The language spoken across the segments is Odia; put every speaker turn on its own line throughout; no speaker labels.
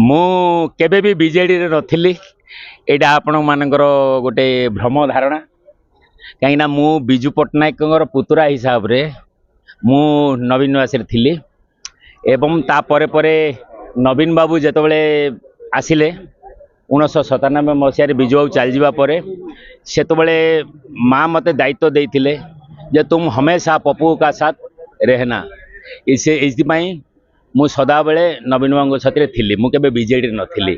ମୁଁ କେବେ ବି ବିଜେଡିରେ ନଥିଲି। ଏଇଟା ଆପଣମାନଙ୍କର ଗୋଟେ ଭ୍ରମ ଧାରଣା। କାହିଁକିନା ମୁଁ ବିଜୁ ପଟ୍ଟନାୟକଙ୍କର ପୁତୁରା ହିସାବରେ ମୁଁ ନବୀନ ନିବାସରେ ଥିଲି ଏବଂ ତାପରେ ପରେ ନବୀନ ବାବୁ ଯେତେବେଳେ ଆସିଲେ 1997 ମସିହାରେ ବିଜୁ ବାବୁ ଚାଲିଯିବା ପରେ ସେତେବେଳେ ମା ମୋତେ ଦାୟିତ୍ୱ ଦେଇଥିଲେ ଯେ ତୁମ ହମେଶା ପପୁ କା ସାଥ ରେହନା। ଏଇଥିପାଇଁ ମୁଁ ସଦାବେଳେ ନବୀନ ବାବୁଙ୍କ ସାଥିରେ ଥିଲି। ମୁଁ କେବେ ବିଜେଡିରେ ନଥିଲି।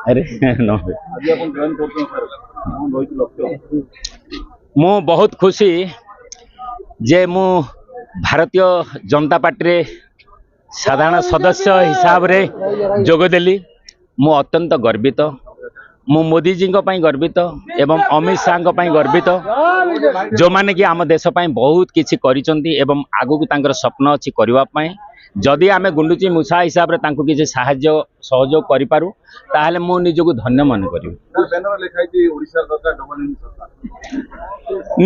ଆରେ ମୁଁ ବହୁତ ଖୁସି ଯେ ମୁଁ ଭାରତୀୟ ଜନତା ପାର୍ଟିରେ ସାଧାରଣ ସଦସ୍ୟ ହିସାବରେ ଯୋଗଦେଲି। ମୁଁ ଅତ୍ୟନ୍ତ ଗର୍ବିତ। ମୁଁ ମୋଦିଜୀଙ୍କ ପାଇଁ ଗର୍ବିତ ଏବଂ ଅମିତ ଶାହଙ୍କ ପାଇଁ ଗର୍ବିତ, ଯେଉଁମାନେ କି ଆମ ଦେଶ ପାଇଁ ବହୁତ କିଛି କରିଛନ୍ତି ଏବଂ ଆଗକୁ ତାଙ୍କର ସ୍ୱପ୍ନ ଅଛି କରିବା ପାଇଁ। ଯଦି ଆମେ ଗୁଣ୍ଡୁଚି ମୂଷା ହିସାବରେ ତାଙ୍କୁ କିଛି ସାହାଯ୍ୟ ସହଯୋଗ କରିପାରୁ ତାହେଲେ ମୁଁ ନିଜକୁ ଧନ୍ୟ ମନେ କରିବି।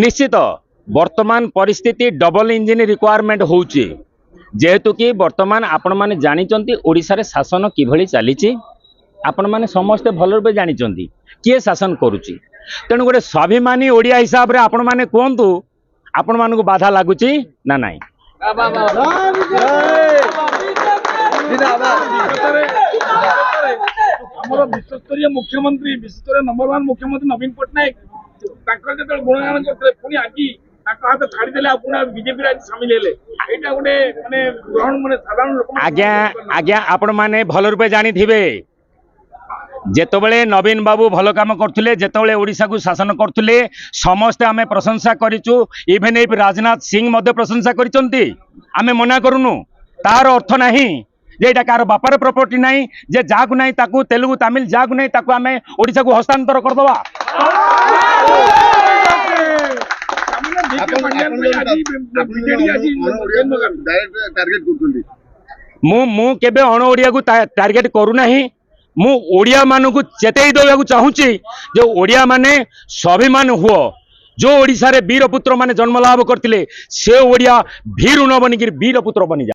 ନିଶ୍ଚିତ ବର୍ତ୍ତମାନ ପରିସ୍ଥିତି ଡବଲ ଇଞ୍ଜିନ ରିକ୍ୱାରମେଣ୍ଟ ହେଉଛି, ଯେହେତୁ କି ବର୍ତ୍ତମାନ ଆପଣମାନେ ଜାଣିଛନ୍ତି ଓଡ଼ିଶାରେ ଶାସନ କିଭଳି ଚାଲିଛି। ଆପଣମାନେ ସମସ୍ତେ ଭଲ ରୂପେ ଜାଣିଛନ୍ତି କିଏ ଶାସନ କରୁଛି। ତେଣୁ ଗୋଟେ ସ୍ୱାଭିମାନୀ ଓଡ଼ିଆ ହିସାବରେ ଆପଣମାନେ କୁହନ୍ତୁ, ଆପଣମାନଙ୍କୁ ବାଧା ଲାଗୁଛି ନା ନାହିଁ?
ଆମର ବିଶ୍ୱସ୍ତରୀୟ ମୁଖ୍ୟମନ୍ତ୍ରୀ, ବିଶ୍ୱସ୍ତରୀୟ ନମ୍ବର 1 ମୁଖ୍ୟମନ୍ତ୍ରୀ ନବୀନ ପଟ୍ଟନାୟକ ତାଙ୍କର ଯେତେବେଳେ ଗୁଣଗାନ କରିଥିଲେ, ପୁଣି ଆଜି ତାଙ୍କ ହାତ ଛାଡ଼ିଦେଲେ ଆଉ ପୁଣି ବିଜେପିରେ ଆଜି ସାମିଲ ହେଲେ। ଏଇଟା ଗୋଟେ ମାନେ ଗ୍ରହଣ ମାନେ ସାଧାରଣ ଲୋକ।
ଆଜ୍ଞା ଆପଣମାନେ ଭଲ ରୂପେ ଜାଣିଥିବେ, ଯେତେବେଳେ ନବୀନ ବାବୁ ଭଲ କାମ କରୁଥିଲେ, ଯେତେବେଳେ ଓଡ଼ିଶାକୁ ଶାସନ କରୁଥିଲେ, ସମସ୍ତେ ଆମେ ପ୍ରଶଂସା କରିଛୁ। ଇଭେନ୍ ଇଫ୍ ରାଜନାଥ ସିଂ ମଧ୍ୟ ପ୍ରଶଂସା କରିଛନ୍ତି। ଆମେ ମନା କରୁନୁ। ତାର ଅର୍ଥ ନାହିଁ ଯେ ଏଇଟା କାହାର ବାପାର ପ୍ରପର୍ଟି ନାହିଁ, ଯେ ଯାହାକୁ ନାହିଁ ତାକୁ ତେଲୁଗୁ ତାମିଲ ଯାହାକୁ ନାହିଁ ତାକୁ ଆମେ ଓଡ଼ିଶାକୁ ହସ୍ତାନ୍ତର କରିଦେବା। ମୁଁ କେବେ ଅଣ ଓଡ଼ିଆକୁ ଟାର୍ଗେଟ କରୁନାହିଁ। ମୁଁ ଓଡ଼ିଆ ମାନଙ୍କୁ ଚେତେଇ ଦେବାକୁ ଚାହୁଁଛି ଯେ ଓଡ଼ିଆ ମାନେ ସ୍ୱାଭିମାନ ହୁଅ। जो ओडिशा रे वीरपुत्र माने जन्म लाभ करथिले से ओडिया भीरु न बनिकिर वीरपुत्र बनि जा।